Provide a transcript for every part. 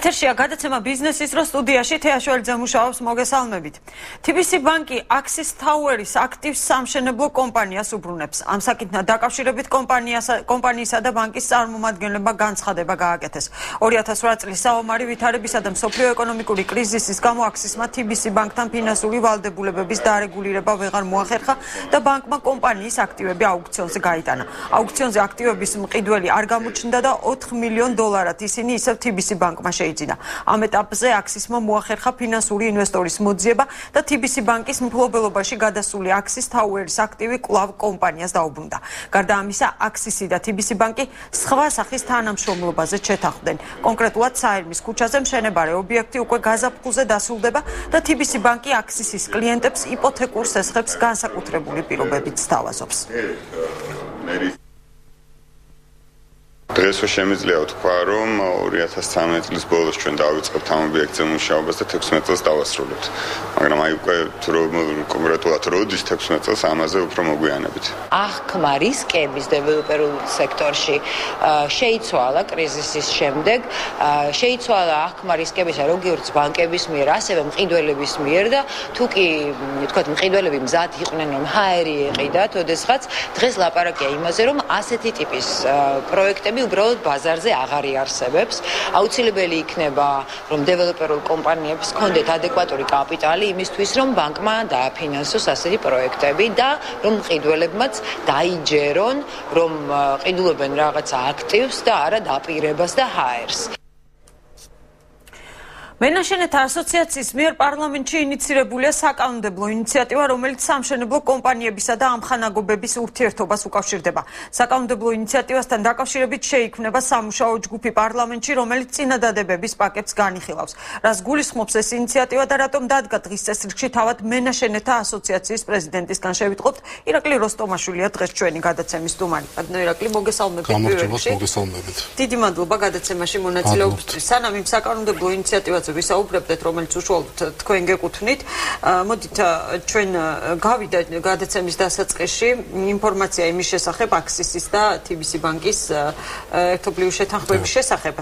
ეთერშია გადაცემა ბიზნესის დრო სტუდიაში თეაშველიძე მუშაობს მოგესალმებით. TBC ბანკი Axis Towers აქტივს სამშენებლო კომპანიას უბრუნებს. ამ საკითხთან დაკავშირებით კომპანიისა და ბანკის წარმომადგენლებმა განცხადება გააკეთეს. 2008 წლის საომარი ვითარებისა და მსოფლიო ეკონომიკური კრიზისის გამო Axis-მა TBC ბანკთან ფინანსური ვალდებულებების დარეგულირება ვეღარ მოახერხა და ბანკმა კომპანიის აქტივები აუქციონზე გაიტანა. აუქციონზე აქტივების მყიდველი არ გამოჩნდა და $4 მილიონ ისინი ისევ TBC ბანკმა შეიძინა. ამ ეტაპზე Axis-მა მოახერხა ფინანსური ინვესტორის მოძიება და TBC ბანკის მფლობელობაში გადასული Axis Towers აქტივი კვლავ კომპანიას დაუბრუნდა. გარდა ამისა, Axis-ი და TBC ბანკი სხვა სახის თანამშრომლობაზე შეთანხმდნენ. კონკრეტულად საერმის ქუჩაზე მშენებარე ობიექტი უკვე გაზაფხულზე დასრულდება და TBC ბანკი Axis-ის კლიენტებს იპოთეკურ სესხებს განსაკუთრებული პირობებით სთავაზობს. დღეს შემიძლია ვთქვა, რომ 2013 წლის ბოლოს ჩვენ დავიწყებთ ამ ობიექტზე მუშაობას და 16 წელს დავასრულებთ. მაგრამ აი უკვე კონკრეტულად როდის 16 წელს ამაზე უფრო მოგვიანებით. აღქმა რისკების დეველოპერულ სექტორში შეიცვალა კრიზისის შემდეგ, შეიცვალა აღქმა რისკებისა როგორც ბანკების მიერ, ასევე მყიდველების მიერ და თუკი ვთქვათ მყიდველები მზად იყვნენ რომ ჰაერი ეყიდათ, ოდესღაც დღეს ლაპარაკია იმაზე, რომ ასეთი ტიპის პროექტები უბრალოდ ბაზარზე აღარ იარსებებს. აუცილებელი იქნება, რომ დეველოპერულ კომპანიებს ჰქონდეთ ადეკვატური კაპიტალი იმისთვის, რომ ბანკმა დააფინანსოს ასეთი პროექტები და რომ მყიდველებმაც დაიჯერონ, რომ ყიდულობენ რაღაცა აქტივს და არა დაპირებას და ჰაერს. მენაშენეთა ასოციაციის მიერ პარლამენტში ინიცირებულია საკანონმდებლო ინიციატივა, რომელიც სამშენებლო კომპანიებისა და ამხანაგობების ურთიერთობას უკავშირდება. საკანონმდებლო ინიციატივასთან დაკავშირებით შეიქმნება სამუშაო ჯგუფი პარლამენტში, რომელიც წინადადებების პაკეტს განიხილავს. რას გულისხმობს ეს ინიციატივა და რატომ დადგა დღის წესრიგში, თავად მენაშენეთა ასოციაციის პრეზიდენტისგან შევიტყობთ. ირაკლი როსტომაშვილია დღეს ჩვენი გადაცემის სტუმარი. ირაკლი, მოგესალმებით. მოგესალმებით. დიდი მადლობა გადაცემაში მონაწილეობისთვის. სანამ იმ საკანონმდებლო ინიციატივას ვისაუბრებდეთ, რომელიც უშუალოდ თქვენ გეკუთვნით. მოდით ჩვენ გავიდა გადაცემის დასაწყისში ინფორმაცია იმის შესახებ Axis-ის და TBC ბანკის ერთობლივი შეთანხმების შესახებ.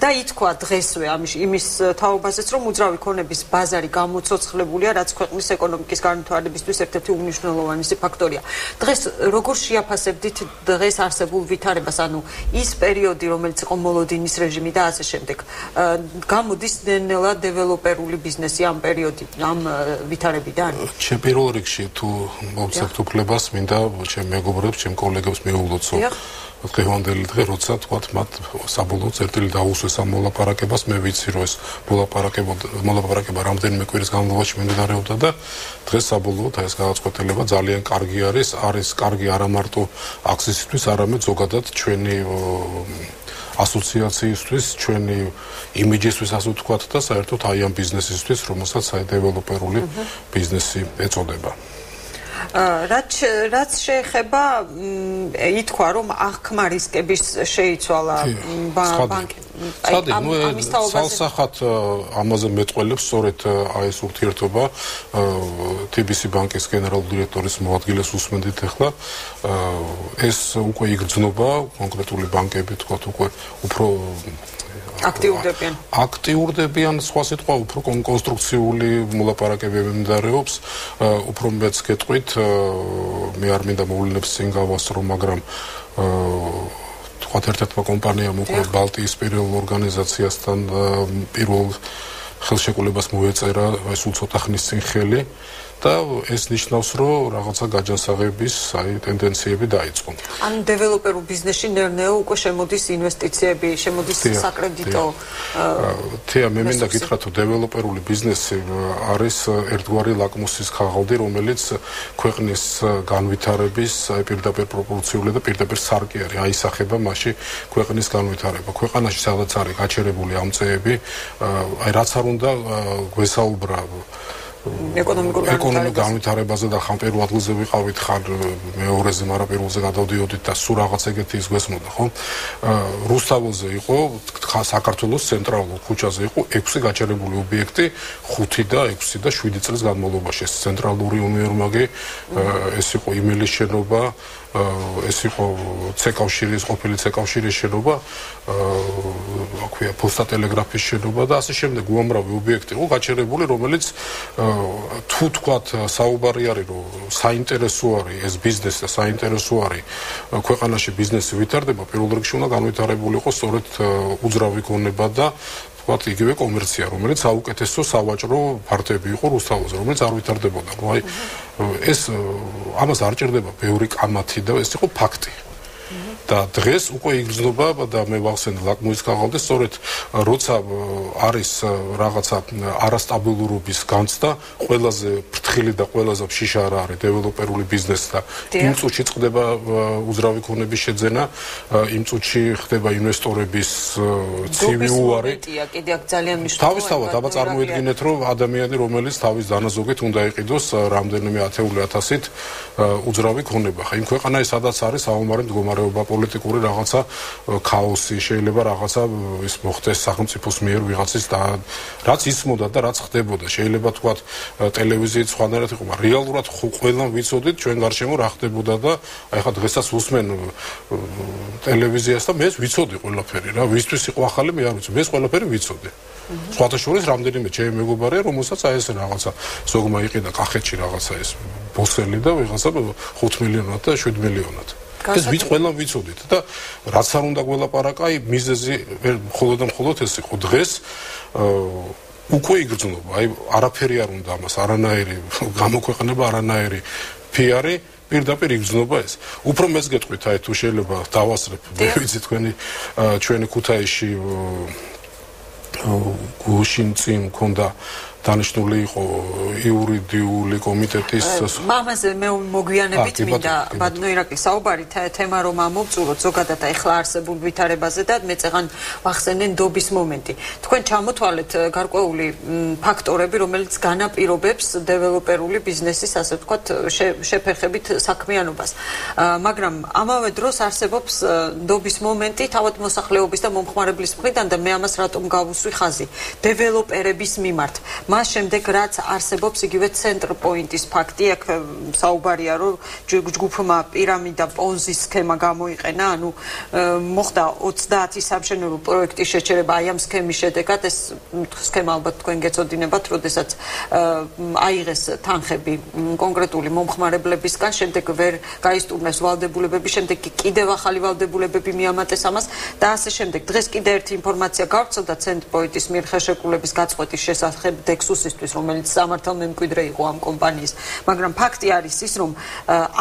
და ითქვა დღესვე იმის თაობაზეც, რომ უძრავი ქონების ბაზარი გამოცოცხლებულია, რაც ქვეყნის ეკონომიკის განვითარებისთვის ერთ-ერთი უმნიშვნელოვანესი ფაქტორია. დღეს როგორ შეაფასებდით დღეს არსებულ ვითარებას, ანუ ის პერიოდი, რომელიც იყო მოლოდინის რეჟიმი და ასე შემდეგ. გამოდის ნელ-ნელა დეველოპერული ბიზნესი ამ პერიოდიდან, ამ ვითარებიდან? ჩემ პირველ რიგში თუ მოვცემთ უფლებას, მინდა ჩემ მეგობრებს, ჩემ კოლეგებს მიულოცო. დღევანდელი დღე, როცა თქვათ მათ საბოლოო წერტილი დაუსვეს ამ მოლაპარაკებას, მე ვიცი, რომ ეს მოლაპარაკება რამდენიმე კვირის განმავლობაში მიმდინარეობდა და დღეს საბოლოოდ ეს გადაწყვეტილება ძალიან კარგი არის კარგი არა მარტო Axis-ისთვის, არამედ ზოგადად ჩვენი ასოციაციისთვის, ჩვენი იმიჯისთვის, ასე ვთქვათ და საერთოდ აი ამ ბიზნესისთვის, რომელსაც დეველოპერული ბიზნესი ეწოდება. რაც შეეხება ითქვა, რომ აღქმა რისკების შეიცვალა ბანკი. სალსახად ამაზე მეწყველებს სწორედ ეს ურთიერთობა TBC ბანკის გენერალური დირექტორის მოადგილეს უსმენდით ახლა. ეს უკვე იგრძნობა, კონკრეტული ბანკები თქვათ უკვე უფრო აქტიურდებიან, სხვა სიტყვა უფრო კონსტრუქციული მოლაპარაკებები მიმდინარეობს, უფრო მეც გეტყვით, მე არ მინდა მოვლენებს წინ გავასწრო, მაგრამ თქვათ ერთ-ერთმა კომპანიამ უკვე ბალტიისპირელ ორგანიზაციასთან პირველ ხელშეკრულებას მოეწერა, ეს უცოტა ხნის წინ ხელი. და ეს ნიშნავს, რომ რაღაცა გაჯანსაღების ტენდენციები დაიწყო. ან დეველოპერულ ბიზნესში ნელ-ნელა უკვე შემოდის ინვესტიციები, შემოდის საკრედიტო. მე მინდა გითხრათ, რომ დეველოპერული ბიზნესი არის ერთგვარი ლაკმუსის ქაღალდი, რომელიც ქვეყნის განვითარების პირდაპირ პროპორციული და პირდაპირ სარკე არის, აისახება მასში ქვეყნის განვითარება. ქვეყანაში სადაც არის გაჩერებული ამწეები, რაც არ უნდა გვესაუბრა ეკონომიკურ განვითარებაზე და ხან პირველ ადგილზე ვიყავით, ხან მეორეზე, მაგრამ პირველზე გადავდიოდით და სულ რაღაც ეგეთი ის გვესმოდა, ხო? რუსთაველზე იყო, საქართველოს ცენტრალურ ქუჩაზე იყო 6 გაჩერებული ობიექტი, 5 და 6 და 7 წლის განმავლობაში. ეს ცენტრალური უნივერმაგი, ეს იყო იმილის შენობა, ეს იყო ცეკავშირის ყოფილი ცეკავშირის შენობა, აქვეა პოსტატელეგრაფის შენობა და ასე შემდეგ უამრავი ობიექტი იყო გაჩერებული, რომელიც თუ თქვათ საუბარი არის რომ საინტერესო არის ეს ბიზნესი და საინტერესო არის ქვეყანაში ბიზნესი ვითარდება, პირველ რიგში უნდა განვითარებული იყოს სწორედ უძრავი გონება და ვთქვათ იგივე კომერცია, რომელიც საუკეთესო სავაჭრო ფართები იყო რუსთავაზე, რომელიც არ ვითარდებოდა. ნუ აი ეს ამას არ ჭირდება ბევრი კამათი და ეს იყო ფაქტი. და დღეს უკვე იგრძნობა და მე ვახსენე ლაკმუის ქაღალდი სწორედ როცა არის რაღაცა არასტაბილურობის განცდა, ყველაზე ფრთხილი და ყველაზე შიშარა არის დეველოპერული ბიზნესი და იმ წუთში წყდება უძრავი ქონების შეძენა, იმ წუთში ხდება ინვესტორების ცივი უარი. კიდე აქ ძალიან მნიშვნელოვანია. თავისთავად აბა წარმოიდგინეთ რომ ადამიანი რომელიც თავის დანაზოგით უნდა იყიდოს რამდენიმე ათეული ათასით უძრავი ქონება. ხა იმ ქვეყანაში სადაც არის საომარი მდგომარეობა პოლიტიკური რაღაცა ქაოსი შეიძლება რაღაცა ის მოხდეს სახელმწიფოს მიერ ვიღაცის და რაც ისმოდა და რაც ხდებოდა შეიძლება თქვა ტელევიზიით სხვანაირად იყო მაგრამ რეალურად ყველამ ვიცოდით ჩვენ გარშემო რა ხდებოდა და აი ხა დღესაც უსმენ ტელევიზიას და მეც ვიცოდი ყველაფერი რა ვისთვის იყო ახალი მე არ ვიცი მე ყველაფერი ვიცოდი სხვათა შორის რამდენიმე ჩემი მეგობარია რომელსაც აი ეს რაღაცა ზოგმა იყიდა კახეთში რაღაცა ეს ბოსელი და ვიღაცა 5 მილიონად და 7 მილიონად ეს ვიც ყველამ ვიცოდით და რაც არ უნდა გველაპარაკა, აი მიზეზი მხოლოდ და მხოლოდ ეს იყო დღეს უკვე იგრძნობა, აი არაფერი არ უნდა ამას, არანაირი გამოქვეყნება, არანაირი PR-ი პირდაპირ იგრძნობა ეს. უფრო მეც გეტყვით, აი თუ შეიძლება დავასწრებ, მე ვიცი ჩვენი ქუთაისში გუშინ წინ მქონდა დანიშნული იყო იურიდიული კომიტეტის მამაზე მე მოგვიანებით მინდა ბატონო ირაკლი საუბარი თემა რომ ამოვწუროთ ზოგადად ახლა არსებულ ვითარებაზე და მე წეღან ვახსენე ნდობის მომენტი. თქვენ ჩამოთვალეთ გარკვეული ფაქტორები, რომელიც განაპირობებს დეველოპერული ბიზნესის ასე ვთქვათ შეფერხებით საქმიანობას. მაგრამ ამავე დროს არსებობს ნდობის მომენტი თავად მოსახლეობის და მომხმარებლის მხრიდან და მე ამას რატომ გავუსვი ხაზი დეველოპერების მიმართ. მას შემდეგ რაც არსებობს იგივე ცენტრ პოინტის ფაქტი, აქ საუბარია რომ ჯგუფმა პირამიდა პონზის სქემა გამოიყენა, ანუ მოხდა 30 სამშენებლო პროექტის შეჩერება აი ამ სქემის შედეგად, ეს სქემა ალბათ თქვენ გეწოდინებათ, როდესაც აიღეს თანხები კონკრეტული მომხმარებლებისგან, შემდეგ ვერ გაისტუმრეს ვალდებულებები, შემდეგ კიდევ ახალი ვალდებულებები მიამატეს ამას და ასე შემდეგ. დღეს კიდევ ერთი ინფორმაცია გავრცელდა ცენტრ პოინტის მიერ ხელშეკრულების გაწყვეტის შესახებ დექსუსისთვის, რომელიც სამართალმემკვიდრე იყო ამ კომპანიის, მაგრამ ფაქტი არის ის, რომ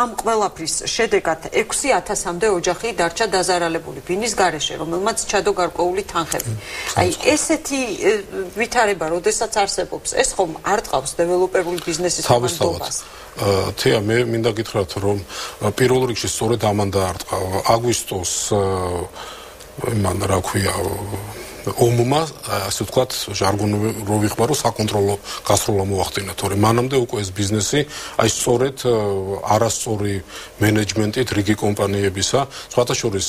ამ ყველაფრის შედეგად 6000-მდე ოჯახი დარჩა დაზარალებული ბინის გარეშე, რომელმაც ჩადო გარკვეული თანხები. აი ესეთი ვითარება, როდესაც არსებობს, ეს ხომ არ ტყავს დეველოპერული ბიზნესის მანდობას. თეა მე მინდა გითხრათ, რომ პირველ რიგში სწორედ ამან დაარტყა აგვისტოს მან რა ქვია ომმა, ასე ვთქვათ, ჟარგონი რო ვიხმარო, საკონტროლო გასროლა მოახდინა, თორემ მანამდე უკვე ეს ბიზნესი აი სწორედ არასწორი მენეჯმენტით რიგი კომპანიებისა, სხვათა შორის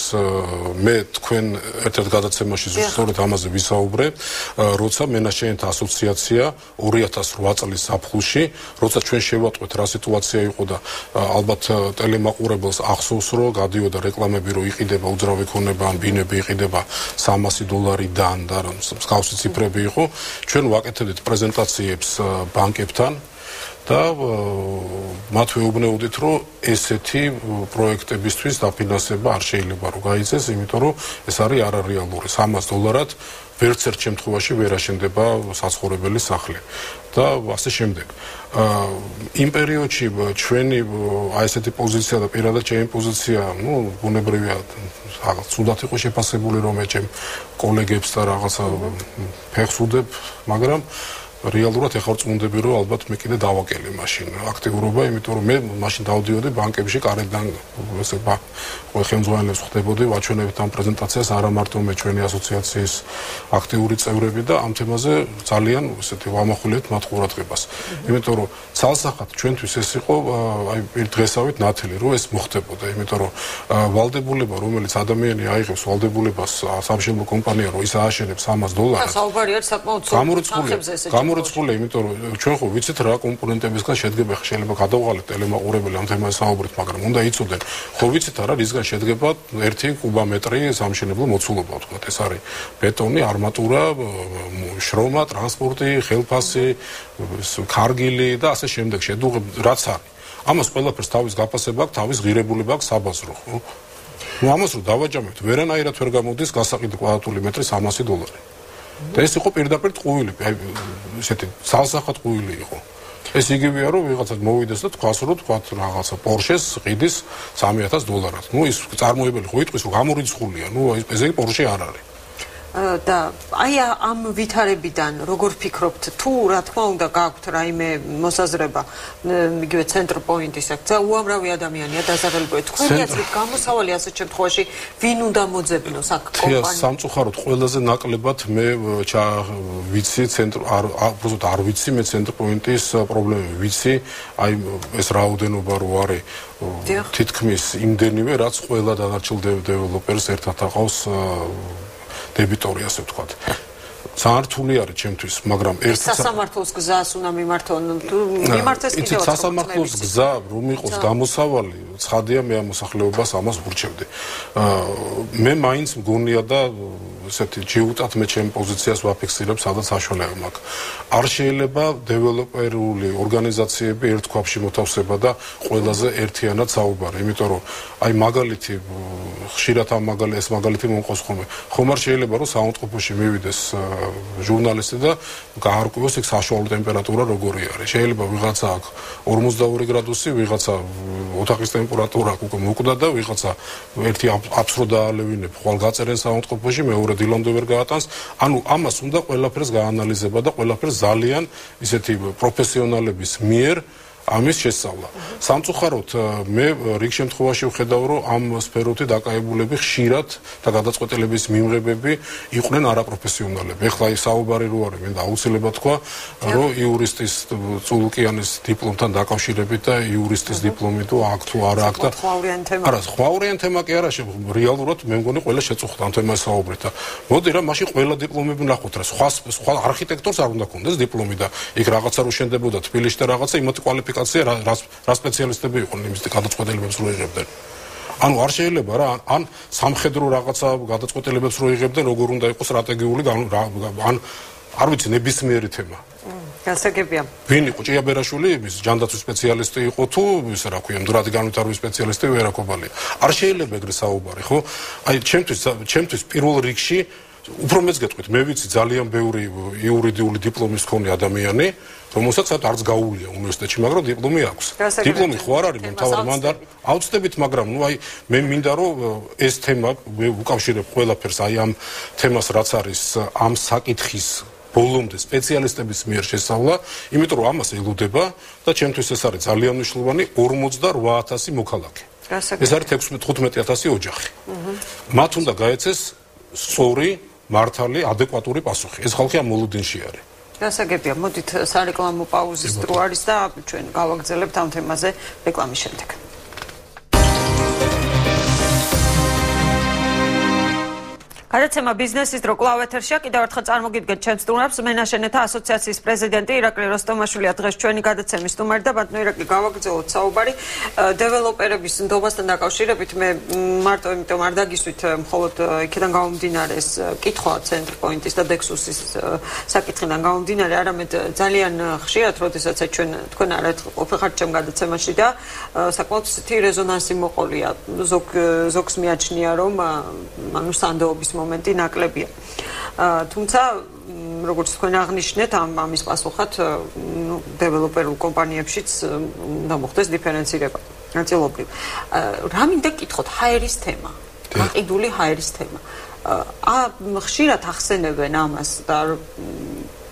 მე თქვენ ერთ-ერთ გადაცემაში სწორედ ამაზე ვისაუბრე, როცა მენაჟერთა ასოციაცია 2008 წლის ზაფხულში, როცა ჩვენ შევატყვეთ რა სიტუაცია იყო და ალბათ ტელემაყურებელს ახსოვს, რომ გადიოდა რეკლამები, რომ იყიდება უძრავი ქონება, ან ბინები იყიდება $300 და მსგავსი ციფრები იყო, ჩვენ ვაკეთებდით პრეზენტაციებს ბანკებთან და მათ ვეუბნეოდით, რომ ესეთი პროექტებისთვის დაფინანსება არ შეიძლება რომ გაიწეს, იმიტომ რომ ეს არის არარეალური. $300 ვერც ერთ შემთხვევაში ვერ აშენდება საცხოვრებელი სახლი და ასე შემდეგ. იმ პერიოდში ჩვენი აი ესეთი პოზიცია და პირადად ჩემი პოზიცია, ნუ ბუნებრივია რაღაც ცუდად იყო შეფასებული რომ მე ჩემ კოლეგებს და რაღაცა ფეხს უდებ, მაგრამ რეალურად ეხლა წუნდები რომ ალბათ მე კიდე დავაკელე მაშინ აქტიურობა, იმიტომ რომ მე მაშინ დავდიოდი ბანკებში კარიდან ესე ხელმძღვანელებს ხვდებოდი, ვაჩვენებთ ამ პრეზენტაციას არა მარტო მე ჩვენი ასოციაციის აქტიური წევრები და ამ თემაზე ძალიან ესეთი ვამახვილებთ მათ ყურადღებას. იმიტომ რომ ცალსახად ჩვენთვის ეს იყო აი დღესავით ნათელი რომ ეს მოხდებოდა, იმიტომ რომ ვალდებულება რომელიც ადამიანი აიღებს ვალდებულებას სამშენებლო კომპანია რომ ის ააშენებს $300 საუბარი არის საკმაოდ ცუდ თანხებზე გამორიცხულია, იმიტომ რომ ჩვენ ხო ვიცით რა კომპონენტებისგან შედგება, შეიძლება გადავღალეთ ტელემაყურებელი ამ თემაზე საუბრით, მაგრამ უნდა იცოდენ, ხო ვიცით რა რისგან შედგება 1 კუბომეტრი სამშენებლო მოცულობა, ვთქვათ, ეს არის ბეტონი, არმატურა, შრომა, ტრანსპორტი, ხელფასი, ქარგილი და ასე შემდეგ შედუღებ რაც არის. ამას ყველაფერს თავის გაფასება აქვს, თავის ღირებულება აქვს საბაზრო, ხო? ამას რო დავაჯამებთ, ვერანაირად ვერ გამოდის გასაყიდო კვადრატული მეტრი $300. და ეს იყო პირდაპირ ტყუილი, ესეთი ძალსახად ტყუილი იყო. ეს იგივეა რომ ვიღაცა მოვიდეს და თქვას რომ თქვათ რაღაცა Porsche-ს ყიდის $3,000. ნუ ის წარმოებელი ხო იტყვის რომ გამორიცხულია, ნუ ეს Porsche არ არის. და აი ამ ვითარებიდან როგორ ფიქრობთ თუ რა თქმა უნდა გაქვთ რაიმე მოსაზრება იგივე ცენტრ პოინტის აქ უამრავი ადამიანია დაზარალებული თქვენი აზრით გამოსავალი ასეთ შემთხვევაში ვინ უნდა მოძებნოს აქ კომპანია სამწუხაროდ ყველაზე ნაკლებად მე ვიცი ცენტრ არ ვიცი მე ცენტრ პოინტის პრობლემები ვიცი აი ეს რაოდენობა რო არის თითქმის იმდენივე რაც ყველა დანარჩენ დეველოპერს ერთად აყავს დებიტორი ასე ვთქვათ. საერთული არის ჩემთვის, მაგრამ ერთ სასამართლოს გზას უნდა მიმართონ თუ მიმართეს კიდევ სასამართლოს გზა რომ იყოს გამოსავალი, ცხადია მე ამ მოსახლეობას ამას ვურჩევდი. მე მაინც მგონია და ესეთი ჯიუტად მე ჩემ პოზიციას ვაფიქსირებ, სადაც საშუალება მაქვს. არ შეიძლება დეველოპერული ორგანიზაციები ერთ ქვაბში მოთავსება და ყველაზე ერთიანად საუბარი, იმიტომ რომ აი მაგალითი ხშირად ამ მაგალითი მომყავს ხოლმე. ხომ არ შეიძლება რომ საავადმყოფოში მივიდეს ჟურნალისტი და გაარკვიოს იქ საშუალო ტემპერატურა როგორი არის. შეიძლება ვიღაცა აქ 42 გრადუსი, ვიღაცა ოთახის ტემპერატურა უკვე მოკვდა და ვიღაცა ერთი აპს რო დაალევინებ, ხვალ გაწერენ საავადმყოფოში, მეორე დილამდე ვერ გაატანს. ანუ ამას უნდა ყველაფერს გაანალიზება და ყველაფერს ძალიან ისეთი პროფესიონალების მიერ ამის შესწავლა. სამწუხაროდ მე რიგ შემთხვევაში ვხედავ რომ ამ სფეროთი დაკავებულები ხშირად და გადაწყვეტილების მიმღებები იყვნენ არაპროფესიონალები. ეხლა ის საუბარი რო არის, მე და აუცილებლად თქვა, რომ იურისტის წულუკიანის დიპლომთან დაკავშირებით და იურისტის დიპლომი თუ აქ თუ არა აქ და არა, ხვავრიან თემა კი არა, რეალურად მე მგონი ყველა შეწუხდა ამ თემას საუბრით და მოდი რა, მაშინ ყველა დიპლომები ნახოთ რა, სხვა არქიტექტორს არ უნდა ქონდეს დიპლომი და იქ რაღაცა რო შენდებოდა თბილისში და რაღაცა იმათი კვალიფიკაცია რა სპეციალისტები იყვნენ იმის გადაწყვეტილებებს რო იღებდნენ. ანუ არ შეიძლება რა ან სამხედრო რაღაცა გადაწყვეტილებებს რო იღებდნენ, როგორ უნდა იყოს სტრატეგიული ან არ ვიცი ნებისმიერი თემა. გასაგებია. ვინ იყო ჭიაბერაშვილი, ის ჯანდაცვის სპეციალისტი იყო თუ ის რა ქვია, მდრადი განვითარების სპეციალისტი ვერაკობალია. არ შეიძლება ეგრე საუბარი, ხო? აი ჩემთვის პირველ რიგში უფრო მეც გეტყვით, მე ვიცი ძალიან ბევრი იურიდიული დიპლომის მქონე ადამიანი, რომელსაც არც გაუულია უნივერსიტეტში, მაგრამ დიპლომი აქვს. დიპლომი ხო არ არის მთავარი მანდატ აუცდებით, მაგრამ ნუ აი მე მინდა რომ ეს თემა უკავშირებ ყველაფერს აი ამ თემას რაც არის ამ საკითხის ბოლომდე სპეციალისტების მიერ შესწავლა, იმიტომ რომ ამას ელოდება და ჩემთვის ეს არის ძალიან მნიშვნელოვანი 48000 მოქალაქე. ეს არის 15,000 ოჯახი. მათ უნდა გაეცეს სწორი, მართალი, ადეკვატური პასუხი. ეს ხალხი ამ მოლოდინში არის. გასაგებია, მოდით სარეკლამო პაუზის დრო არის და ჩვენ გავაგრძელებთ ამ თემაზე რეკლამის შემდეგ. გადაცემა ბიზნესის დრო კვლავ ეთერშია, კიდევ ერთხელ წარმოგიდგენთ ჩემს სტუმრებს, მენაშენეთა ასოციაციის პრეზიდენტი ირაკლი როსტომაშვილია დღეს ჩვენი გადაცემის სტუმარი და ბატონო ირაკლი, გავაგრძელოთ საუბარი დეველოპერების ნდობასთან დაკავშირებით. მე მარტო იმიტომ არ დაგისვით მხოლოდ იქიდან გამომდინარე ეს კითხვა ცენტრ პოინტის და დექსუსის საკითხიდან გამომდინარე, არამედ ძალიან ხშირად, როდესაც თქვენ არაერთხელ ყოფილიყართ ჩემ გადაცემაში და საკმაოდ ცივი რეზონანსი მოყოლია. ზოგს მიაჩნია, რომ ანუ სანდოობის მომენტი ნაკლებია. თუმცა როგორც თქვენ აღნიშნეთ, ამის პასუხად დეველოპერულ კომპანიებშიც უნდა მოხდეს დიფერენცირება. ნაწილობრივ. რა მინდა გკითხოთ, ჰაერის თემა. გაყიდული ჰაერის თემა. ხშირად ახსენებენ ამას და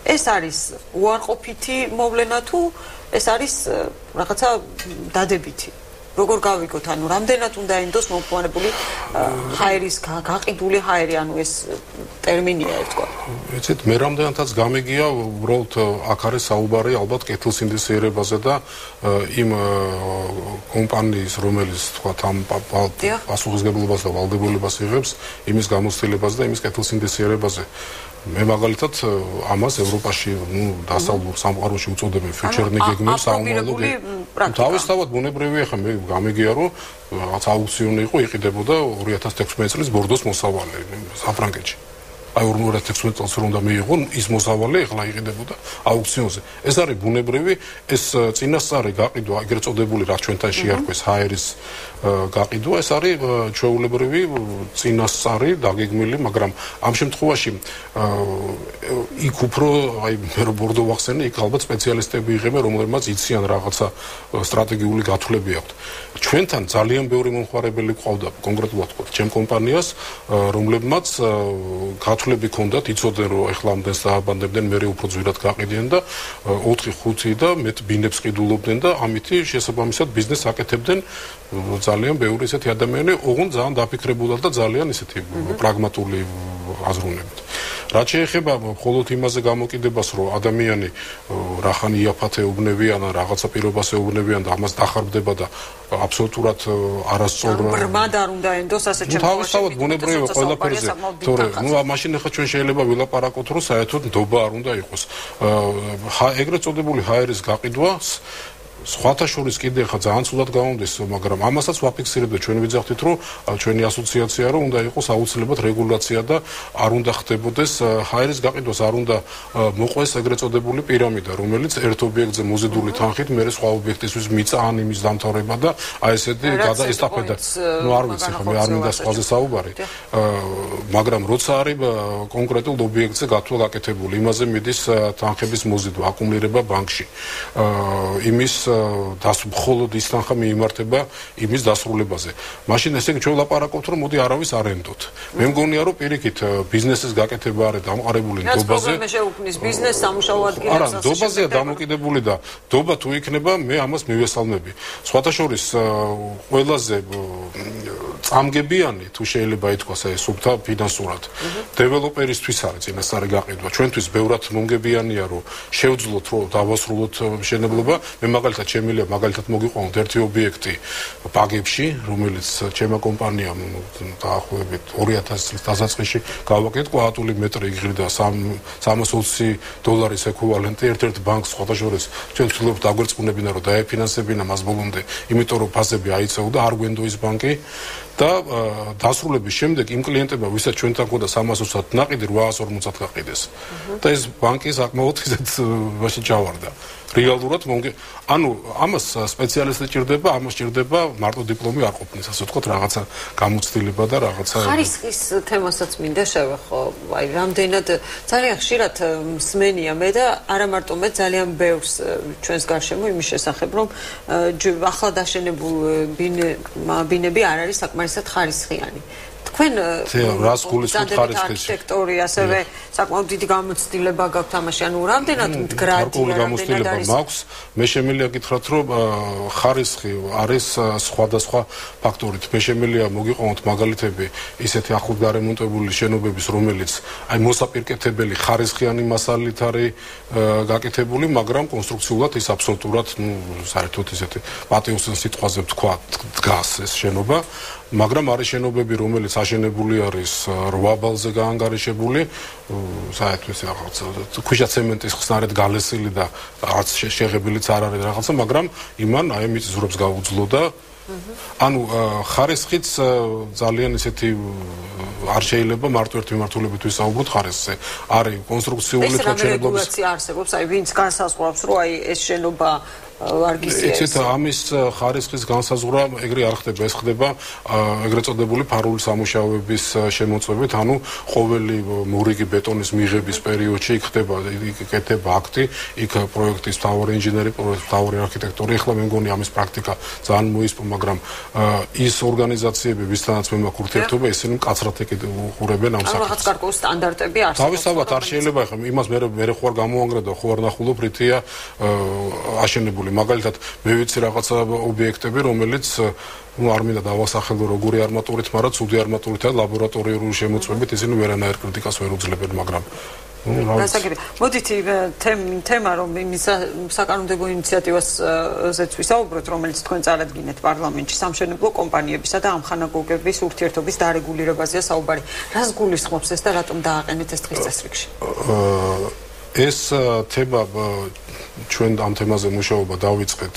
ეს არის უარყოფითი მოვლენა თუ ეს არის რაღაცა დადებითი. როგორ გავიგოთ, ანუ რამდენად უნდა ენდოს მომხმარებული ჰაერის გაყიდული ჰაერი, ანუ ეს ტერმინია ერთგვარ. ეცეთ მე რამდენადაც გამიგია, უბრალოდ აქ არის საუბარი ალბათ კეთილსინდისიერებაზე და იმ კომპანიის, რომელიც თქვათ ამ პასუხისმგებლობას და ვალდებულებას იღებს, იმის გამოცდილებას და იმის კეთილსინდისიერებაზე. მე მაგალითად ამას ევროპაში დასავლურ სამყაროში უწოდებენ ფიუჩერნი გეგმებს საომრელო თავისთავად ბუნებრივია ხა მე გამიგია რომ რაღაც აუქციონი იყო იყიდებოდა 2016 წლის ბორდოს მოსავალი საფრანგეთში აი 2016 წელს რომ უნდა მიიღო ის მოსავალი ახლა იყიდებოდა აუქციონზე ეს არის ბუნებრივი ეს წინასწარი გაყიდვა ეგრეთ წოდებული რაც ჩვენთან შეარქვეს ჰაერის გაყიდვა ეს არის ჩვეულებრივი წინასწარი დაგეგმილი მაგრამ ამ შემთხვევაში იქ უფრო აი მე რო ბორდო ვახსენე იქ ალბათ სპეციალისტები იღებენ რომლებმაც იციან რაღაცა სტრატეგიული გათვლები აქვთ ჩვენთან ძალიან ბევრი მომხმარებელი ყავდა კონკრეტულად თქვა ჩემ კომპანიას რომლებმაც გათვლები ჰქონდათ იცოდნენ რომ ეხლა ამდენს დააბანდებდნენ მე უფრო ძვირად გაყიდიან და 4-5 და მეტ ბინებს ყიდულობდნენ და ამითი შესაბამისად ბიზნესს აკეთებდნენ ძალიან ბევრი ესეთი ადამიანი ოღონდ ძალიან დაფიქრებულად და ძალიან ესეთი პრაგმატული აზროვნებით რაც შეეხება მხოლოდ იმაზე გამოკიდებას რომ ადამიანი რახანი იაფათე უბნევიან ან რაღაცა პირობას ეუბნევიან და ამას დახარბდება და აბსოლუტურად არასწორ ბრმად არ უნდა ენდოს ასეთ შემთხვევაში თავისთავად ბუნებრივია ყველაფერზე თორე მაშინ ახლა ჩვენ შეიძლება ვილაპარაკოთ რომ საერთოდ ნდობა არ უნდა იყოს ეგრეთ წოდებული ჰაერის გაყიდვას სხვათა შორის კიდე ხა ძალიან ცუდად გამომდის, მაგრამ ამასაც ვაფიქსირებდა ჩვენ ვიძახდით, რომ ჩვენი ასოციაცია რომ უნდა იყოს აუცილებლად რეგულაცია და არ უნდა ხდებოდეს ჰაერის გაყიდვას, არ უნდა მოყვეს ეგრეთ წოდებული პირამიდა, რომელიც ერთ ობიექტზე მოზიდული თანხით მეორე სხვა ობიექტისთვის მიწა ან იმის დამთავრება და აი ესეთი გადაესტაფედა. ნუ არ ვიცი ხა მე არ მინდა სხვაზე საუბარი. მაგრამ როცა არის კონკრეტულ ობიექტზე გათვლა გაკეთებული, იმაზე მიდის თანხების მოზიდვა, აკუმულირება ბანკში. იმის მხოლოდ ის თანხა მიიმართება იმის დასრულებაზე. მაშინ ესე იგი ჩვენ ვლაპარაკობთ რომ მოდი არავის არ ენდოთ. მე მგონია რომ პირიქით ბიზნესის გაკეთება არის დამყარებული ნდობაზე. მე შეუქმნის ბიზნეს სამუშაო ადგილებს ასე. არა, ნდობაზეა დამოკიდებული და ნდობა თუ იქნება მე ამას მივესალმები. სხვათა შორის ყველაზე წამგებიანი თუ შეიძლება ითქვას ეს სუბთა ფინანსურად. დეველოპერისთვის არის წინასწარი გაყიდვა. ჩვენთვის ბევრად მომგებიანია რომ შევძლოთ რომ დავასრულოთ მშენებლობა. მე მაგალითად შემიძლია მაგალითად მოგიყვანოთ ერთი ობიექტი ბაგებში, რომელიც ჩემმა კომპანიამ დაახლოებით 2000 წლის დასაწყისში გავაკეთეთ კვადრატული მეტრი იღრიდა $320 ეკვივალენტი ერთ-ერთ ბანკს სხვადასხვა ჩვენ ვცდილობთ დაგვერწყუნებინა რომ დაეფინანსებინა მას ბოლომდე, იმიტომ რომ ფასები აიწეოდა არ გვენდო ის ბანკი და დასრულების შემდეგ იმ კლიენტებმა ვისაც ჩვენთან ყოდა 320 ნაყიდი 840 გაყიდეს. და ეს ბანკი საკმაოდ ისეთ მაშინ ჩავარდა. რეალურად ანუ ამას სპეციალისტი ჭირდება, ამას ჭირდება მარტო დიპლომი არ ყოფნის, ასე ვთქვათ, რაღაცა გამოცდილება და რაღაცა ხარისხის თემასაც მინდა შევეხო. აი, რამდენად ძალიან ხშირად მსმენია მე და არა მარტო მე, ძალიან ბევრს ჩვენს გარშემო იმის შესახებ, რომ ახლა დაშენებულ ბინები არ არის საკმარისად ხარისხიანი. თქვენ რას გულისხმობთ ხარისხის არქიტექტორი ასევე საკმაოდ დიდი გამოცდილება გაქვთ ამაში ანუ რამდენად მდგრადია გამოცდილება მაქვს მე შემიძლია გითხრათ რომ ხარისხი არის სხვადასხვა ფაქტორით მე შემიძლია მოგიყვანოთ მაგალითები ისეთი ახლად გარემონტებული შენობების რომელიც აი მოსაპირკეთებელი ხარისხიანი მასალით არის გაკეთებული მაგრამ კონსტრუქციულად ის აბსოლუტურად ნუ საერთოდ ისეთი პატიოს სიტყვაზე ვთქვა დგას ეს შენობა მაგრამ არის შენობები რომელიც აშენებული არის 8 ბალზე გაანგარიშებული საერთოდ ეს რაღაცა ქვიშაცემენტის ხსნარით გალესილი და არც შეღებილიც არ არის რაღაცა მაგრამ იმან აი მიწისძვრებს გაუძლო და ანუ ხარისხიც ძალიან ისეთი არ შეიძლება მარტო ერთ მიმართულებით ვისაუბროთ ხარისხზე არის კონსტრუქციული თვალსაჩინებლობის ეს რეგულაცია არსებობს აი ვინც განსაზღვრავს რომ აი ეს შენობა ეს ამის ხარისხის განსაზღვრა ეგრე არ ხდება ეს ხდება ეგრეთ წოდებული ფარული სამუშაოების შემოწმებით ანუ ყოველი მურიგი ბეტონის მიღების პერიოდში იქ ხდება იკეთება აქტი იქ პროექტის მთავარი ინჟინერი მთავარი არქიტექტორი ახლა მე მგონი ამის პრაქტიკა ძალიან მოისპო მაგრამ ის ორგანიზაციები ვისთანაც მე მაქვს ურთიერთობა ისინი მკაცრად უყურებენ ამ საკითხს რაღაც გარკვეული სტანდარტები არსებობს თავისთავად არ შეიძლება ახლა იმას მე ხوار გამოანგრა და ხوار ნახულობ რითია აშენებული განსხვავებული. მაგალითად, მე ვიცი რაღაცა ობიექტები, რომელიც არ მინდა დავასახელო როგორი არმატურით, მაგრამ ცუდი არმატურით და ლაბორატორიული შემოწმებით ისინი ვერანაირ კრიტიკას ვერ უძლებენ, მაგრამ გასაგები. მოდით თემა რომ იმის საკანონმდებლო ინიციატივას ზეც ვისაუბროთ, რომელიც თქვენ წარადგინეთ პარლამენტში სამშენებლო კომპანიებისა და ამხანაგურების ურთიერთობის დარეგულირებაზეა საუბარი. რას გულისხმობს ეს და რატომ დააყენეთ ეს დღის წესრიგში? ეს თემა ჩვენ ამ თემაზე მუშაობა დავიწყეთ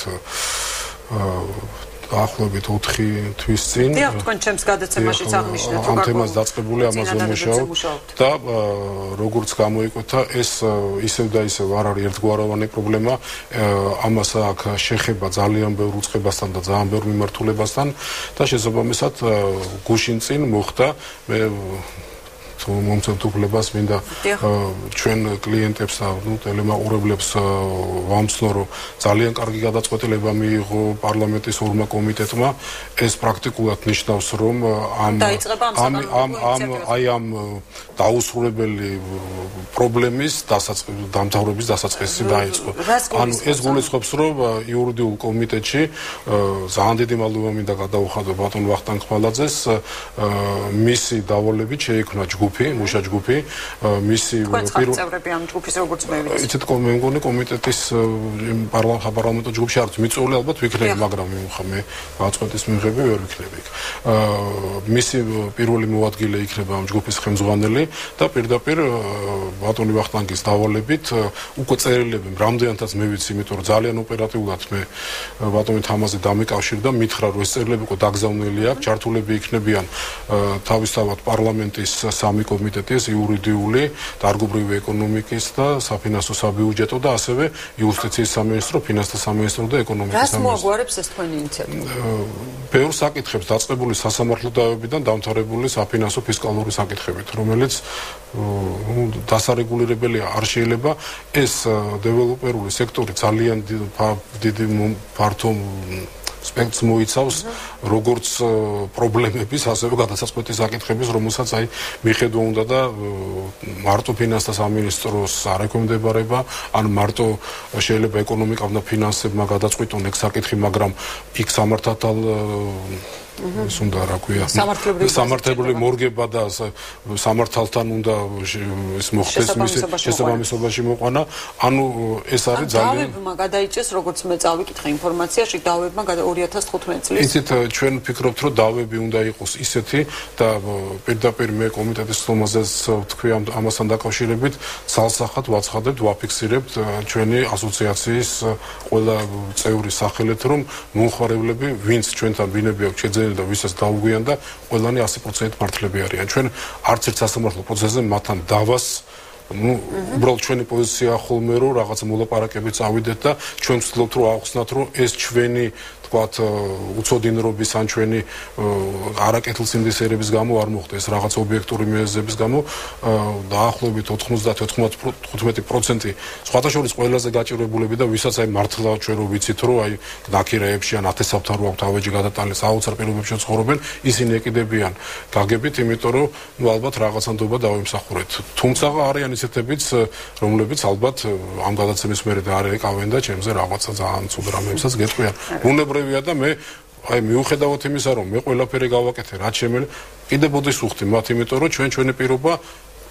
დაახლოებით 4 თვის წინ. დიახ, თქვენ ჩემს გადაცემაშიც აღნიშნეთ, რომ ამ თემას დაწყებული ამაზე მუშაობთ და როგორც გამოიკვეთა, ეს ისევ და ისევ არ არის ერთგვაროვანი პრობლემა. ამას აქვს შეხება ძალიან ბევრ უწყებასთან და ძალიან ბევრ მიმართულებასთან და შესაბამისად გუშინ წინ მოხდა მე მომწონთულებას მინდა ჩვენ კლიენტებს და ტელემაყურებლებს ვამცნო რომ ძალიან კარგი გადაწყვეტილება მიიღო პარლამენტის ორმა კომიტეტმა ეს პრაქტიკულად ნიშნავს რომ ამ დაუსრულებელი პრობლემის დამთავრების დასაწყისი დაიწყო. ანუ ეს გულისხმობს რომ იურიდიულ კომიტეტში ძალიან დიდი მადლობა მინდა გადაუხადო ბატონ ვახტანგ ხმალაძეს მისი დავალებით შეიქმნა მუშა ჯგუფი მისი წევრები ამ ჯგუფის როგორც მე ვიცი. იცით მე მგონი კომიტეტის პარლამენტო ჯგუფში არც მიწვეული ალბათ ვიქნები, მაგრამ მე გაწყვეტის მიღები ვერ ვიქნები იქ. მისი პირველი მოადგილე იქნება ამ ჯგუფის ხელმძღვანელი და პირდაპირ ბატონი ვახტანგის დავალებით უკვე წერილები რამდენადაც მე ვიცი, იმიტომ რომ ძალიან ოპერატიულად მე ბატონი თამაზე დამიკავშირდა, მითხრა რომ ეს წერილები უკვე დაგზავნილი აქვს, ჩართულები იქნებიან თავისთავად პარლამენტის სამი კომიტეტის იურიდიული, დარგობრივი ეკონომიკის და საფინანსო საბიუჯეტო და ასევე იუსტიციის სამინისტრო, ფინანსთა სამინისტრო და ეკონომიკის სამინისტრო. რას მოაგვარებს ეს თქვენი ინიციატივა? ბევრ საკითხებს დაწყებული სასამართლო დაავებიდან დამთავრებული საფინანსო ფისკალური საკითხებით, რომელიც დასარეგულირებელია არ შეიძლება ეს დეველოპერული სექტორი ძალიან დიდი ფართო სპექტრს მოიცავს როგორც პრობლემების, ასევე გადასაწყვეტის საკითხების, რომელსაც აი მიხედვა უნდა და მარტო ფინანსთა სამინისტროს არ ექვემდებარება, ან მარტო შეიძლება ეკონომიკამ და ფინანსებმა გადაწყვიტონ ეგ საკითხი, მაგრამ იქ სამართალთან ის უნდა რა ქვია სამართლებრივი მორგება და სამართალთან უნდა ის მოხდეს მის შესაბამისობაში მოყვანა. ანუ ეს არის ძალიან დავებმა გადაიჭეს როგორც მე წავიკითხე ინფორმაციაში დავებმა 2015 წლის. იცით ჩვენ ვფიქრობთ რომ დავები უნდა იყოს ისეთი და პირდაპირ მე კომიტეტის ხომაზეც თქვი ამასთან დაკავშირებით ძალსახად ვაცხადებთ, ვაფიქსირებთ ჩვენი ასოციაციის ყველა წევრის სახელით რომ მომხმარებლები ვინც ჩვენთან ბინები აქვს შეძენილი და ვისაც დაუგვიან და ყველანი 100% მართლები არიან. ჩვენ არც ერთ სასამართლო პროცესზე მათთან დავას უბრალოდ ჩვენი პოზიცია ხოლმე რომ რაღაც მოლაპარაკებით წავიდეთ და ჩვენ ვცდილობთ რომ ავხსნათ რომ ეს ჩვენი თქვათ უცოდინრობის ან ჩვენი არაკეთილსინდისერების გამო არ მოხდეს რაღაც ობიექტური მიზეზების გამო დაახლოებით 90-95% სხვათა შორის ყველაზე გაჭირებულები და ვისაც აი მართლა ჩვენ რო ვიცით რომ აი ნაკირეებში ან ათესავთან რო აქვთ ავეჯი გადატანილი საოცარ პირობებში ცხოვრობენ ისინი ეკიდებიან გაგებით იმიტომ რომ ალბათ რაღაცანდობა დავიმსახურეთ თუმცა არიან ისეთებიც რომლებიც ალბათ ამ გადაცემის მერე და არ ეკავენ და ჩემზე რაღაცა ძალიან ცუდ რამებსაც გეტყვიან ბუნებრივია და მე აი მიუხედავად იმისა რომ მე ყველაფერი გავაკეთე რაც შემიძლია კიდე ბოდის ვუხდი მათ იმიტომ რომ ჩვენი პირობა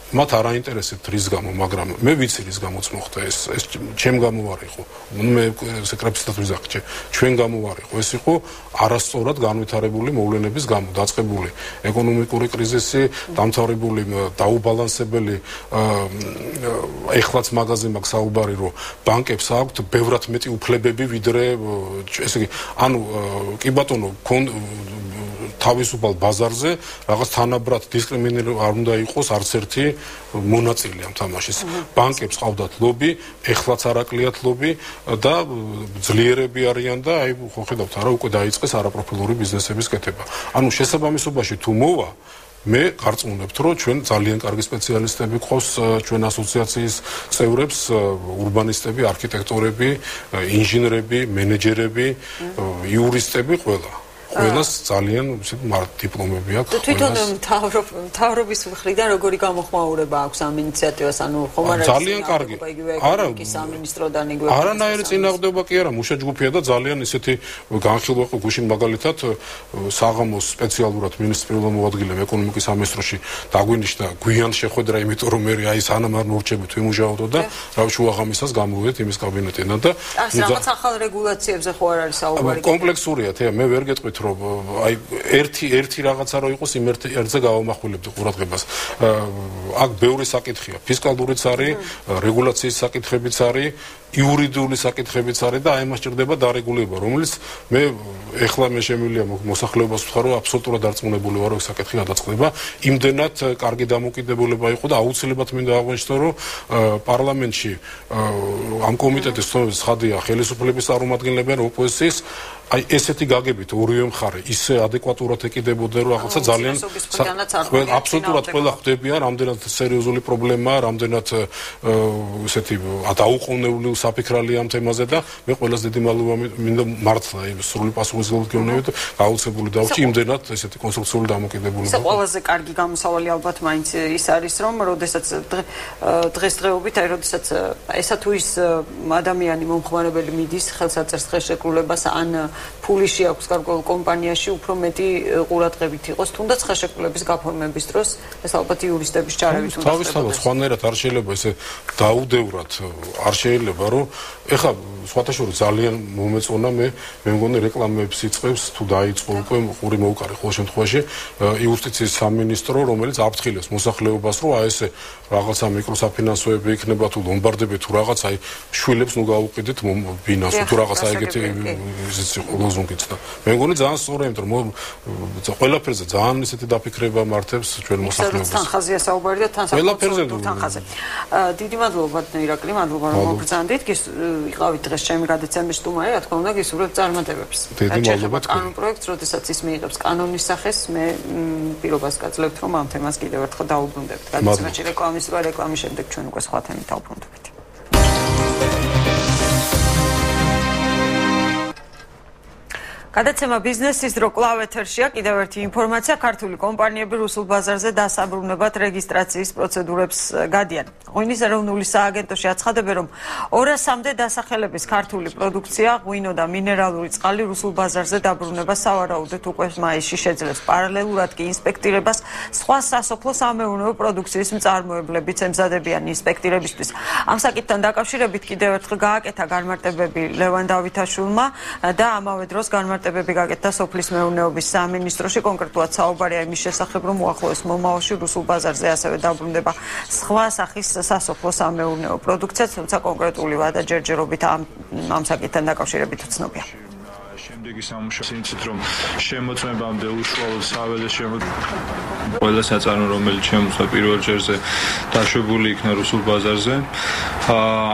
მათ არ აინტერესებთ რის გამო მაგრამ მე ვიცი რის გამოც მოხდა ეს ჩემ გამო არ იყო მე სეკრეფისად ვიზახჭე ჩვენ გამო არ იყო ეს იყო არასწორად განვითარებული მოვლენების გამო დაწყებული ეკონომიკური კრიზისი დამთავრებული დაუბალანსებელი ეხლაც მაღაზი მაქვს საუბარი რომ ბანკებს აქვთ ბევრად მეტი უფლებები ვიდრე ესე იგი ანუ კი ბატონო თავისუფალ ბაზარზე რაღაც თანაბრად დისკრიმინირება არ უნდა იყოს არც ერთი მონაწილე ამ თამაშის. ბანკებს ყავდათ ლობი, ეხლაც არაკლიათ ლობი და ძლიერები არიან და აი ხო ხედავთ არა უკვე დაიწყეს არაპროფილური ბიზნესების კეთება. ანუ შესაბამისობაში თუ მოვა მე გარწმუნებთ რომ ჩვენ ძალიან კარგი სპეციალისტები გვყავს ჩვენ ასოციაციის წევრებს урბანისტები, არქიტექტორები, ინჟინრები, მენეჯერები, იურისტები ყველა ყველას ძალიან დიპლომები აქვს. თვითონ მთავრობის მხრიდან როგორი გამოხმაურება აქვს ამ ინიციატივას, ანუ ხომ არ არის ძალიან კარგი. არა, სამინისტროდან იგივე. არანაირი წინააღმდეგობა კი არა, მუშაჯგუფია და ძალიან ისეთი განხილვა იყო გუშინ მაგალითად საღამოს სპეციალურად მინისტრიულ მოადგილემ ეკონომიკის სამინისტროში დაგვინიშნა გვიან შეხვედრა, იმიტომ რომ მე აი სანამ არ მორჩებით ვიმუშაოთ და რა შუაღამისას გამოვიდეთ იმის კაბინეტიდან და რაღაც ახალ რეგულაციებზე ხო არ არის საუბარი? კომპლექსურია, თეა მე ვერ გეტყვით რომ აი ერთი რაღაცა რო იყოს იმ ერთზე გავამახვილებდი ყურადღებას. აქ ბევრი საკითხია, ფისკალურიც არის, რეგულაციის საკითხებიც არის, იურიდიული საკითხებიც არის და აი მას ჭირდება დარეგულირება, რომელიც მე ეხლა მე შემიძლია მოსახლეობას ვთქვა რომ აბსოლუტურად დარწმუნებული ვარ რომ საკითხი გადაწყდება. იმდენად კარგი დამოკიდებულება იყო და აუცილებლად მინდა აღვნიშნო რომ პარლამენტში ამ კომიტეტის ცხადია ხელისუფლების წარმომადგენლები ოპოზიციის აი ესეთი გაგებით ორივე მხარე ისე ადეკვატურად ეკიდებოდა რომ რაღაცა ძალიან აბსოლუტურად ყველა ხვდებიან რამდენად სერიოზული პრობლემაა, რამდენად ესეთი დაუყოვნეული საფიქრალია ამ თემაზე და მე ყველას დიდი მადლობა მინდა მართლა სრული პასუხისმგებლობით გეუბნებით და გაუცებული დავჭი იმდენად ესეთი კონსტრუქციული დამოკიდებულება. ეს ყველაზე კარგი გამოსავალი ალბათ მაინც ის არის რომ როდესაც დღესდღეობით აი როდესაც ესა თუ ის ადამიანი მომხმარებელი მიდის ხელსაწერს ხელშეკრულებას ან ფულიში აქვს გარკვეულ კომპანიაში უფრო მეტი ყურადღებით იყოს თუნდაც ხელშეკრულების გაფორმების დროს ეს ალბათ იურისტების ჩარევით უნდა თავისთავად სხვანაირად არ შეიძლება ესე დაუდევრად არ შეიძლება რომ ეხლა სხვათა შორის ძალიან მომეწონა მე მგონი რეკლამებს იწყებს თუ დაიწყო უკვე ყური მოუკარი ყოველ შემთხვევაში იუსტიციის სამინისტრო რომელიც აფრთხილებს მოსახლეობას რომ აი ესე რაღაცა მიკროსაფინანსოები იქნება თუ ლომბარდები თუ რაღაც აი შვილებს ნუ გაუყიდეთ ბინას თუ რაღაცა ეგეთი ლოზუნგიც და მე მგონი ძალიან სწორია იმიტომ რომ ყველაფერზე ძალიან ისეთი დაფიქრება მართებს ჩვენ მოსახლეობას თან ხაზია საუბარი და თან ხაზე დიდი მადლობა ირაკლი მადლობა რომ მოგბრძანდით იყავით დღეს ჩემი გადაცემის სტუმარი რა თქმა უნდა გისურვებთ წარმატებებს დიდი მადლობა კანონ პროექტს როდესაც ის მიიღებს კანონის სახეს მე პირობას გაძლევთ რომ ამ თემას კიდევ ერთხელ დაუბრუნდებით გადაცემაში რეკლამის და რეკლამის შემდეგ ჩვენ უკვე სხვა თემით დავბრუნდებით გადაცემა ბიზნესის დრო კლავ ეთერშია კიდევ ერთი ინფორმაცია ქართული კომპანიები რუსულ ბაზარზე დასაბრუნებლად რეგისტრაციის პროცედურებს გადიან. ღვინის ეროვნული სააგენტოში აცხადებენ რომ 200-მდე დასახელების ქართული პროდუქცია ღვინო და მინერალური წყალი რუსულ ბაზარზე დაბრუნებას სავარაუდოდ უკვე მაისში შეძლებს. პარალელურად კი ინსპექტირებას სხვა სასოფლო-სამეურნეო პროდუქციის მწარმოებლებიც ემზადებიან ინსპექტირებისთვის. ამ საკითხთან დაკავშირებით კიდევ ერთხელ გააკეთა განმარტებები ლევან დავითაშვილმა და ამავე დროს განმარტებები გაკეთდა სოფლის მეურნეობის სამინისტროში კონკრეტულად საუბარია იმის შესახებ რომ უახლოეს მომავალში რუსულ ბაზარზე ასევე დაბრუნდება სხვა სახის სასოფლო-სამეურნეო პროდუქცია თუმცა კონკრეტული ვადაჯერჯერობით ამ საკითხთან დაკავშირებით უცნობია. შემდეგი სამუშაო ინცით რომ შემოწმებამდე უშუალოდ საველე ყველა საწარმო რომელიც შემოწმდა პირველ ჯერზე დაშვებული იქნა რუსულ ბაზარზე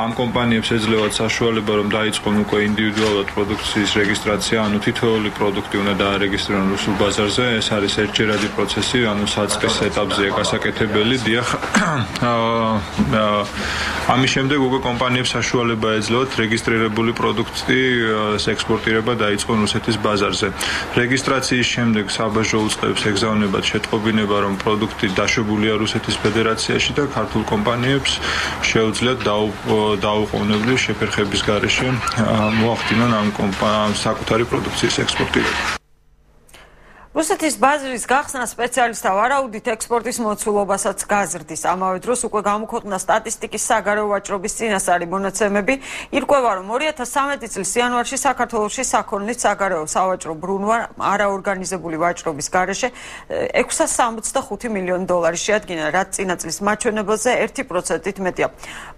ამ კომპანიებს ეძლევათ საშუალება რომ დაიწყონ უკვე ინდივიდუალურად პროდუქციის რეგისტრაცია ანუ თითოეული პროდუქტი უნდა დაარეგისტრირონ რუსულ ბაზარზე ეს არის ერთჯერადი პროცესი ანუ საწყის ეტაპზეა გასაკეთებელი დიახ ამის შემდეგ უკვე კომპანიებს საშუალება ეძლევათ რეგისტრირებული პროდუქტის ექსპორტირება დაიწყონ რუსეთის ბაზარზე. რეგისტრაციის შემდეგ საბაჟო უწყებს ეგზავნებად შეტყობინება რომ პროდუქტი დაშვებულია რუსეთის ფედერაციაში და ქართულ კომპანიებს შეუძლიათ დაუყოვნებლივ შეფერხების გარეშე მოახდინონ ამ საკუთარი პროდუქციის ექსპორტირება. რუსეთის ბაზრის გახსნა სპეციალისტთა ვარაუდით ექსპორტის მოცულობასაც გაზრდის. ამავე დროს უკვე გამოქვეყნდა სტატისტიკის საგარეო ვაჭრობის წინასწარი მონაცემები. ირკვევა, რომ 2013 წლის იანვარში საქართველოში საქონლის საგარეო სავაჭრო ბრუნვა არაორგანიზებული ვაჭრობის გარეშე $665 მილიონი შეადგინა, რაც წინა წლის მაჩვენებელზე 1%-ით მეტია.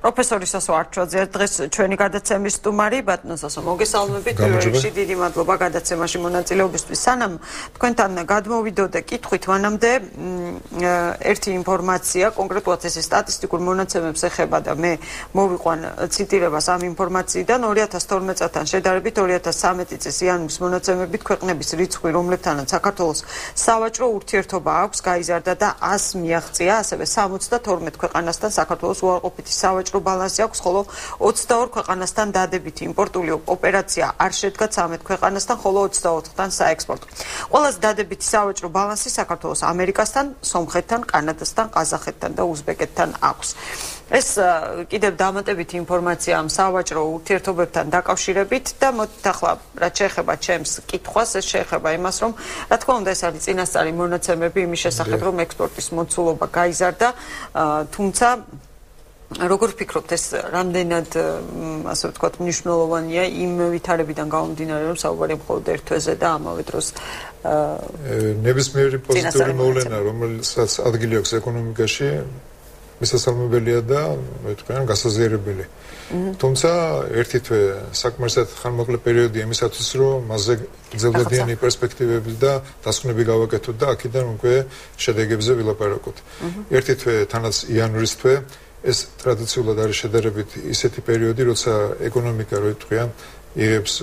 პროფესორი სასო არჩვაძე დღეს ჩვენი გადაცემის სტუმარი, ბატონო სასო, მოგესალმებით. პირველ რიგში დიდი მადლობა გადაცემაში მონაწილეობისთვის. სანამ თქვენთან თან გადმოვიდოდე კითხვით, მანამდე ერთი ინფორმაცია, კონკრეტულად ეს სტატისტიკურ მონაცემებს ეხება და მე მოვიყვან ციტირებას ამ ინფორმაციიდან 2012 წელთან შედარებით 2013 წლის იანვრის მონაცემებით ქვეყნების რიცხვი, რომლებთანაც საქართველოს სავაჭრო ურთიერთობა აქვს, გაიზარდა და 100 მიაღწია, ასევე 72 ქვეყანასთან საქართველოს უარყოფითი სავაჭრო ბალანსი აქვს, ხოლო 22 ქვეყანასთან დადებითი იმპორტული ოპერაცია არ შედგა 13 ქვეყანასთან, ხოლო 24-თან საექსპორტო. ყველაზე დადებითი სავაჭრო ბალანსი საქართველოს ამერიკასთან, სომხეთთან, კანადასთან, ყაზახეთთან და უზბეკეთთან აქვს. ეს კიდევ დამატებითი ინფორმაცია ამ სავაჭრო ურთიერთობებთან დაკავშირებით და მოდით ახლა რაც შეეხება ჩემს კითხვას, ეს შეეხება იმას, რომ რა თქმა უნდა ეს არის წინასწარი მონაცემები იმის შესახებ, რომ ექსპორტის მოცულობა გაიზარდა, თუმცა როგორ ფიქრობთ, ეს რამდენად ასე ვთქვათ მნიშვნელოვანია იმ ვითარებიდან გამომდინარე, რომ საუბარი მხოლოდ ერთ თვეზე და ამავე დროს ნებისმიერი პოზიტიური მოვლენა, რომელსაც ადგილი აქვს ეკონომიკაში, მისასალმებელია და თქვენ გასაზიარებელი. თუმცა ერთი თვე საკმარისად ხანმოკლე პერიოდია იმისათვის, რომ მასზე გრძელვადიანი პერსპექტივები და დასკვნები გავაკეთოთ და აქედან უკვე შედეგებზე ვილაპარაკოთ. ერთი თვე, თანაც იანვრის თვე, ეს ტრადიციულად არის შედარებით ისეთი პერიოდი, როცა ეკონომიკა, რო თქვენ, იღებს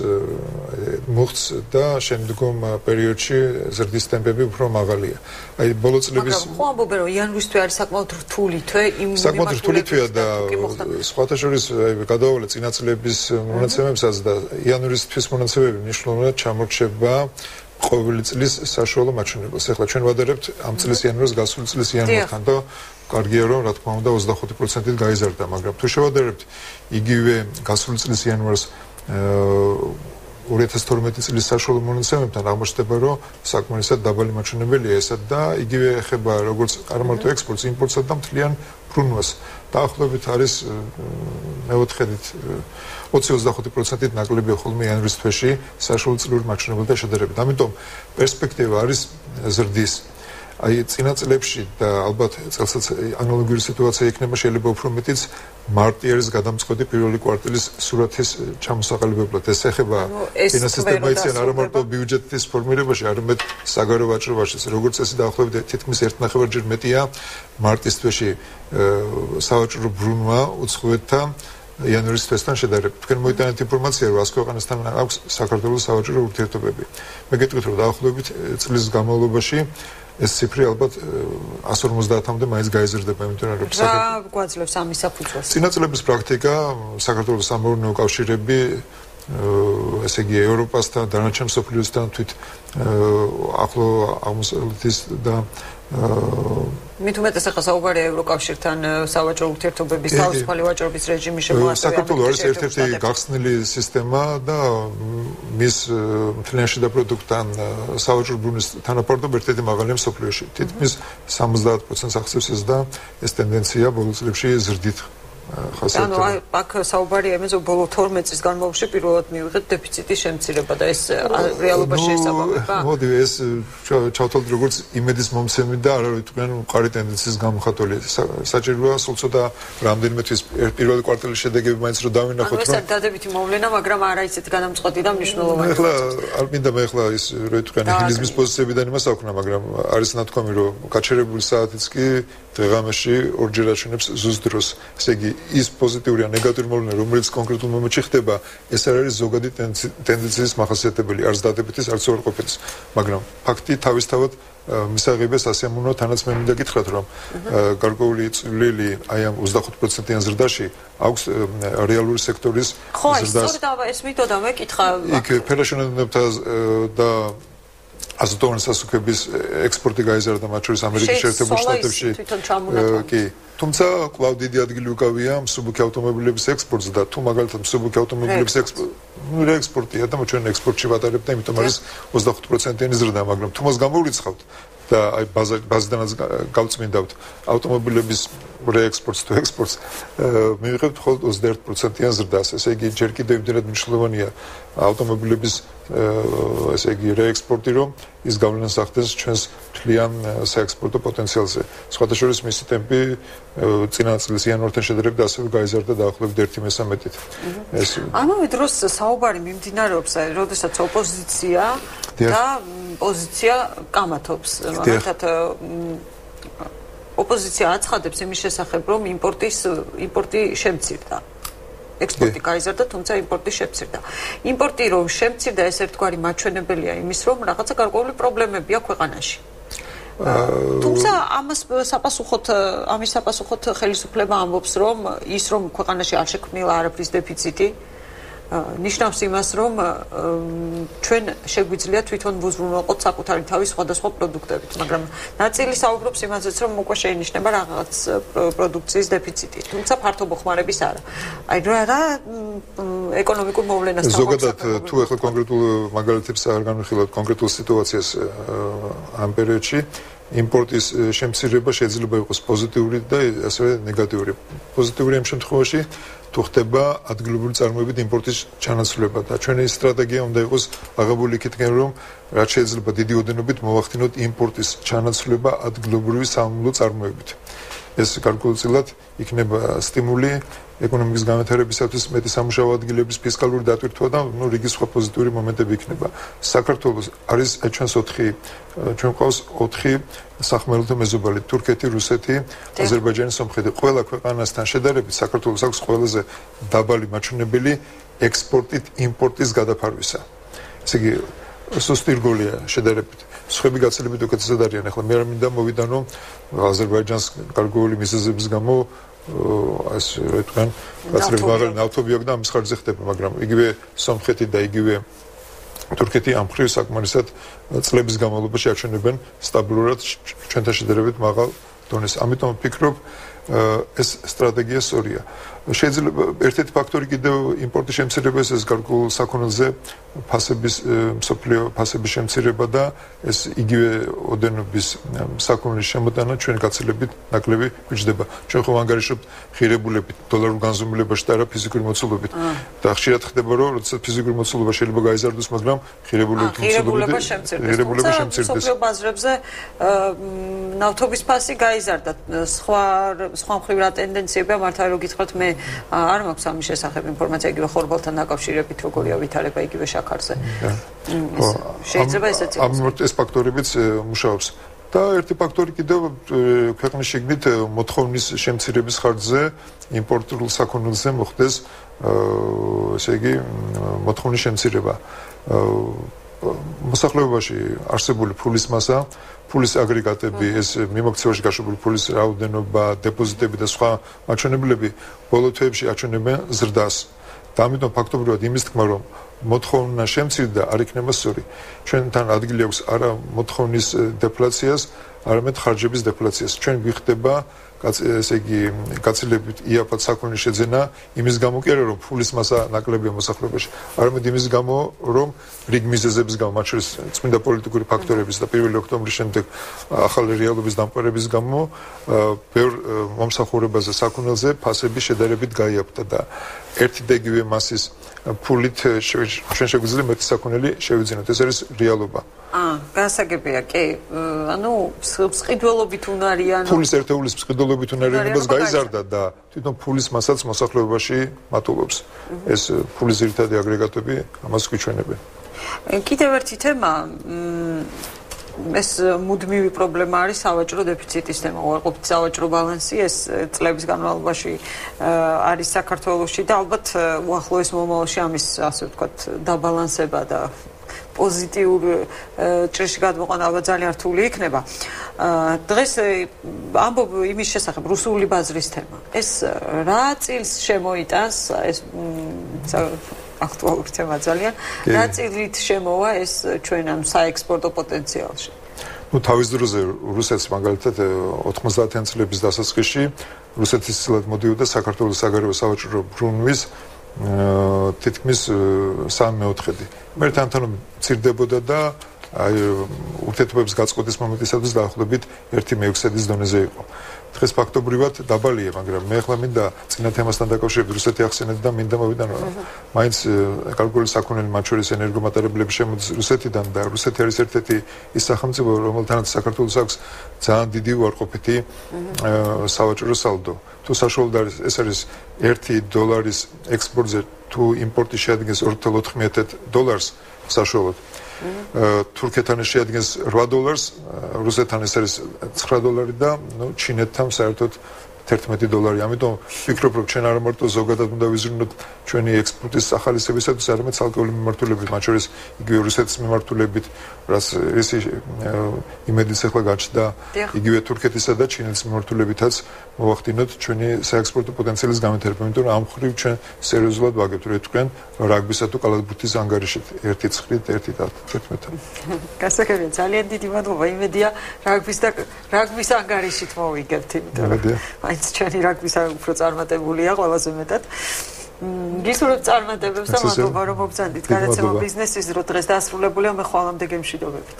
მუხტს და შემდგომ პერიოდში ზრდის ტემპები უფრო მაღალია. აი ბოლო წლების მაგრამ ხო ამბობენ, რომ იანვრის თვე არის საკმაოდ რთული თვე, საკმაოდ რთული თვეა და სხვათა შორის გადავავლე წინა წლების მონაცემებსაც და იანვრის თვის მონაცემები მნიშვნელოვნად ჩამორჩება ყოველი წლის საშუალო მაჩვენებელს. ეხლა ჩვენ ვადარებთ ამ წლის იანვარს გასული წლის იანვართან და კარგია რომ რა თქმა უნდა 25%-ით გაიზარდა, მაგრამ თუ შევადარებთ იგივე გასული წლის იანვარს 2012 წლის საშუალო მონაცემებთან, აღმოჩნდება რომ საკმარისად დაბალი მაჩვენებელია ესა და იგივე ეხება როგორც არამარტო ექსპორტს, იმპორტსა და მთლიან ბრუნვას. დაახლოებით არის მეოთხედით 20-25%-ით ნაკლებია ხოლმე იანვრის თვეში საშუალო წლიური მაჩვენებელთან შედარებით. ამიტომ პერსპექტივა არის ზრდის. აი წინა წლებში და ალბათ წელსაც ანალოგიური სიტუაცია იქნება, შეიძლება უფრო მეტიც მარტი არის გადამწყვეტი პირველი კვარტალის სურათის ჩამოსაყალიბებლად. ეს ეხება ფინანსისტებაიც ან არა მარტო ბიუჯეტის ფორმირებაში, არამედ საგარეო ვაჭრობაშიც. როგორც წესი დაახლოებით თითქმის 1.5-ჯერ მეტია მარტის თვეში სავაჭრო ბრუნვა უცხოეთთან იანვრის თვესთან შედარებით. თქვენ მოიტანეთ ინფორმაცია, რომ 100 ქვეყანასთან აქვს საქართველოს სავაჭრო ურთიერთობები. მე გეტყვით, რომ დაახლოებით წლის განმავლობაში ეს ციფრი ალბათ 150-მდე მაინც გაიზრდება, იმიტომ რომ რა გვაძლევს ამის საფუძველს? წინა წლების პრაქტიკა საქართველოს სამეურნეო კავშირები, ესე იგი ევროპასთან, დანარჩენ მსოფლიოსთან თვით ახლო აღმოსავლეთის და მით უმეტეს ახლა საუბარია ევროკავშირთან სავაჭრო ურთიერთობების თავისუფალი ვაჭრობის რეჟიმის შემოღება. საქართველოს არის ერთ-ერთი გახსნილი სისტემა და მის მთლიან შიდა პროდუქტთან სავაჭრო ბრუნვის თანაფარდობა ერთ-ერთი მაღალია მსოფლიოში. თითქმის 70%-ს ახსოვს ეს და ეს ტენდენცია ბოლო წლებში ზრდით ანუ აქ საუბარია იმაზე, რომ ბოლო 12 წლის განმავლობაში პირველად მივიღეთ დეფიციტის შემცირება და ეს რეალობაში ესაბამება. მოდი ეს ჩავთვალოთ როგორც იმედის მომცემი და არა ვიტყვიან მყარი ტენდენციის გამოხატული. საჭიროა სულ ცოტა რამდენიმე თვის პირველი კვარტალის შედეგები მაინც რომ დავინახოთ, რომ ეს არის დადებითი მოვლენა, მაგრამ არა ისეთი გადამწყვეტი და მნიშვნელოვანი. ეხლა არ მინდა მე ეხლა ის რო ვიტყვიან ჰილიზმის პოზიციებიდან იმას აქვნა, მაგრამ არის ნათქვამი, რომ გაჩერებული საათიც კი დღე-ღამეში ორჯერ აჩვენებს ზუსტ დროს. ესე იგი ის პოზიტიური ან ნეგატიური მოვლენა, რომელიც კონკრეტულ მომენტში ხდება, ეს არ არის ზოგადი ტენდენციის მახასიათებელი, არც დადებითის, არც უარყოფითის, მაგრამ ფაქტი თავისთავად მისაღებეს ასიამოვნო, თანაც მე მინდა გითხრათ, რომ გარკვეული წვლილი აი ამ 25%-იან ზრდაში აქვს რეალური სექტორის ზრდას. ხო, სწორედ ეს მითოდა მეკითხა. იქ ფერაშონებთა და აზოტოვანი სასუქების ექსპორტი გაიზარდა მათ შორის ამერიკის შეერთებულ შტატებში. კი. თუმცა კვლავ დიდი ადგილი უკავია მსუბუქი ავტომობილების ექსპორტს და თუ მაგალითად მსუბუქი ავტომობილების ექსპორტია და ჩვენ ექსპორტში ვატარებთ და იმიტომ არის 25%-იანი ზრდა, მაგრამ თუ მას გამოვრიცხავთ და აი ბაზიდანაც გავწმინდავთ ავტომობილების რეექსპორტს თუ ექსპორტს, მივიღებთ მხოლოდ 21%-იან ზრდას. ესე იგი ჯერ კიდევ იმდენად მნიშვნელოვანია ავტომობილების ესე იგი რეექსპორტი, რომ ის გავლენას ახდენს ჩვენს მთლიან საექსპორტო პოტენციალზე. სხვათა შორის მისი ტემპი წინა წლის იანვართან შედარებით ასევე გაიზარდა დაახლოებით 1/3-ით. ეს ამავე დროს საუბარი მიმდინარეობს, როდესაც ოპოზიცია და პოზიცია კამათობს. მაგალითად ოპოზიცია აცხადებს იმის შესახებ, რომ იმპორტი შემცირდა. ექსპორტი გაიზარდა, თუმცა იმპორტი შემცირდა. იმპორტი რომ შემცირდა, ეს ერთგვარი მაჩვენებელია იმის, რომ რაღაცა გარკვეული პრობლემებია ქვეყანაში. თუმცა ამის საპასუხოდ ხელისუფლება ამბობს, რომ ის რომ ქვეყანაში არ შექმნილა არაფრის დეფიციტი, ნიშნავს იმას, რომ ჩვენ შეგვიძლია თვითონ ვუზრუნველყოთ საკუთარი თავის სხვადასხვა პროდუქტებით, მაგრამ ნაწილი საუბრობს იმაზეც, რომ უკვე შეინიშნება რაღაც პროდუქციის დეფიციტი, თუმცა ფართო მოხმარების არა. აი რა ეკონომიკურ მოვლენას თავს ზოგადად თუ ახლა კონკრეტულ მაგალითებს არ განვიხილავთ კონკრეტულ სიტუაციას ამ პერიოდში იმპორტის შემცირება შეიძლება იყოს პოზიტიური და ასევე ნეგატიური. პოზიტიური ამ შემთხვევაში თუ ხდება ადგილობრივი წარმოებით იმპორტის ჩანაცვლება და ჩვენი სტრატეგია უნდა იყოს აღებული იქითკენ, რომ რაც შეიძლება დიდი ოდენობით მოვახდინოთ იმპორტის ჩანაცვლება ადგილობრივი სამამულო წარმოებით. ეს გარკვეულწილად იქნება სტიმული ეკონომიკის განვითარებისათვის, მეტი სამუშაო ადგილების ფისკალური დატვირთვა და რიგი სხვა პოზიტიური მომენტები იქნება. საქართველოს არის ჩვენს ჩვენ ყავს 4 სახმელეთო მეზობელი: თურქეთი, რუსეთი, აზერბაიჯანი, სომხეთი. ყველა ქვეყანასთან შედარებით საქართველოს აქვს ყველაზე დაბალი მაჩვენებელი ექსპორტით იმპორტის გადაფარვისა. ესე იგი, სუსტი რგოლია შედარებით. სხვები გაცილებით უკეთესად არიან. ახლა მე არ მინდა მოვიდან, რომ აზერბაიჯანს გარკვეული მიზეზების გამო ეს რა თქვენ, გაცილებით მაღალი ნავთობი აქვს და ამის ხარჯზე ხდება, მაგრამ იგივე სომხეთი და იგივე თურქეთი ამ მხრივ საკმარისად წლების განმავლობაში აჩვენებენ სტაბილურად ჩვენთან შედარებით მაღალ დონეს. ამიტომ ვფიქრობ, ეს სტრატეგია სწორია. შეიძლება ერთ-ერთი ფაქტორი კიდევ იმპორტის შემცირება ეს გარკვეულ საქონელზე მსოფლიო ფასების შემცირება და ეს იგივე ოდენობის საქონლის შემოტანა ჩვენ გაცილებით ნაკლები გვიჭდება. ჩვენ ხომ ანგარიშობთ ღირებულებით, დოლარულ განზომილებაში და არა ფიზიკური მოცულობით. და ხშირად ხდება, რომ როდესაც ფიზიკური მოცულობა შეიძლება გაიზარდოს, მაგრამ ღირებულება შემცირდეს. მსოფლიო ბაზრებზე ნავთობის ფასი გაიზარდა. სხვა მხრივ რა ტენდენციებია, მართლა რო გითხრათ, მე არ მაქვს ამის შესახებ ინფორმაცია, იგივე ხორბალთან დაკავშირებით როგორია ვითარება იგივე შაქარზე. შეიძლება ესეც იყოს. ეს ფაქტორებიც მუშაობს. და ერთი ფაქტორი კიდევ ქვეყნის შიგნით მოთხოვნის შემცირების ხარჯზე იმპორტულ საქონელზე მოხდეს ესე იგი მოთხოვნის შემცირება. მოსახლეობაში არსებული ფულის მასა, ფულის აგრეგატები, ეს მიმოქცევაში გაშვებული ფულის რაოდენობა, დეპოზიტები და სხვა მაჩვენებლები ბოლო თვეებში აჩვენებენ ზრდას. და ამიტომ ფაქტობრივად იმის თქმა, რომ მოთხოვნა შემცირდა, არ იქნება სწორი. ჩვენთან ადგილი აქვს არა მოთხოვნის დეფლაციას, არამედ ხარჯების დეფლაციას. ჩვენ გვიხდება ესე იგი გაცილებით იაფად საქონლის შეძენა იმის გამო კი არა, რომ ფულის მასა ნაკლებია მოსახლეობაში, არამედ იმის გამო, რომ რიგ მიზეზების გამო, მათ შორის წმინდა პოლიტიკური ფაქტორების და 1 ოქტომბრის შემდეგ ახალი რეალობის დამყარების გამო ბევრ მომსახურებაზე საქონელზე ფასები შედარებით გაიაფთა და ერთი და იგივე მასის ფულით ჩვენ შეგვიძლია მეტი საქონელი შევიძინოთ. ეს არის რეალობა. გასაგებია, კი. ანუ მსყიდველობით უნარიან. ფულის ერთეულის მსყიდველობით უნარიანობას გაიზარდა და თვითონ ფულის მასაც მოსახლეობაში მატულობს. ეს ფულის ძირითადი აგრეგატები ამას გვიჩვენებენ. კიდევ ერთი თემა ეს მუდმივი პრობლემა არის სავაჭრო დეფიციტის თემა, უარყოფით სავაჭრო ბალანსი, ეს წლების განმავლობაში არის საქართველოში და ალბათ უახლოეს მომავალში ამის ასე ვთქვათ დაბალანსება და პოზიტიურ ჭრილში გადმოყვანა ალბათ ძალიან რთული იქნება. დღეს ამბობ იმის შესახებ რუსული ბაზრის თემა. ეს რა წილს შემოიტანს ეს აქტუალური თემა ძალიან. რა წილით შემოვა ეს ჩვენ ამ საექსპორტო პოტენციალში? თავის დროზე რუსეთს მაგალითად 90-იან წლების დასაწყისში რუსეთის ცილად მოდიოდა საქართველოს საგარეო სავაჭრო ბრუნვის თითქმის 3/4. მე თანთან მცირდებოდა და ურთიერთობების გაწყვეტის მომენტისათვის დაახლოებით 1/6 დონეზე იყო. დღეს ფაქტობრივად დაბალია, მაგრამ მე ახლა მინდა წინა თემასთან დაკავშირებით რუსეთი ახსენეთ და მინდა მოვიდან მაინც კალკულის საქონელი მათ შორის ენერგომატარებლების შემოდის რუსეთიდან და რუსეთი არის ერთ-ერთი ის სახელმწიფო, რომელთანაც საქართველოს აქვს ძალიან დიდი უარყოფითი სავაჭრო სალდო. თუ საშუალოდ არის ეს არის $1 ექსპორტზე თუ იმპორტი შეადგენს $2.4 საშუალოდ თურქეთთან შეადგენს $8, რუსეთთან ეს არის $9 და ჩინეთთან საერთოდ $11. ამიტომ ვფიქრობ, რომ ჩვენ არ მარტო ზოგადად უნდა ვიზრუნოთ ჩვენი ექსპორტის ახალისებისათვის, არამედ ცალკეული მიმართულებით, მათ შორის იგივე რუსეთის მიმართულებით, რაც ეს იმედიც ახლა გაჩნდა, იგივე თურქეთისა და ჩინეთის მიმართულებითაც მოვახდინოთ ჩვენი საექსპორტო პოტენციალის განვითარება, იმიტომ რომ ამ მხრივ ჩვენ სერიოზულად ვაგებთ, რომ თქვენ რაგბისა თუ კალათბურთის ანგარიშით 1-9-1-11. გასაგებია, ძალიან დიდი მადლობა. იმედია რაგბის ანგარიშით მოვიგებთ, იმიტომ რომ მაინც ჩვენი რაგბის უფრო წარმატებულია ყველაზე მეტად. გისურვებთ წარმატებებს და მადლობა რომ მოგზანდით. განაცემა ბიზნესის დრო დღეს დასრულებულია, მე ხვალამდე გემშვიდობებით.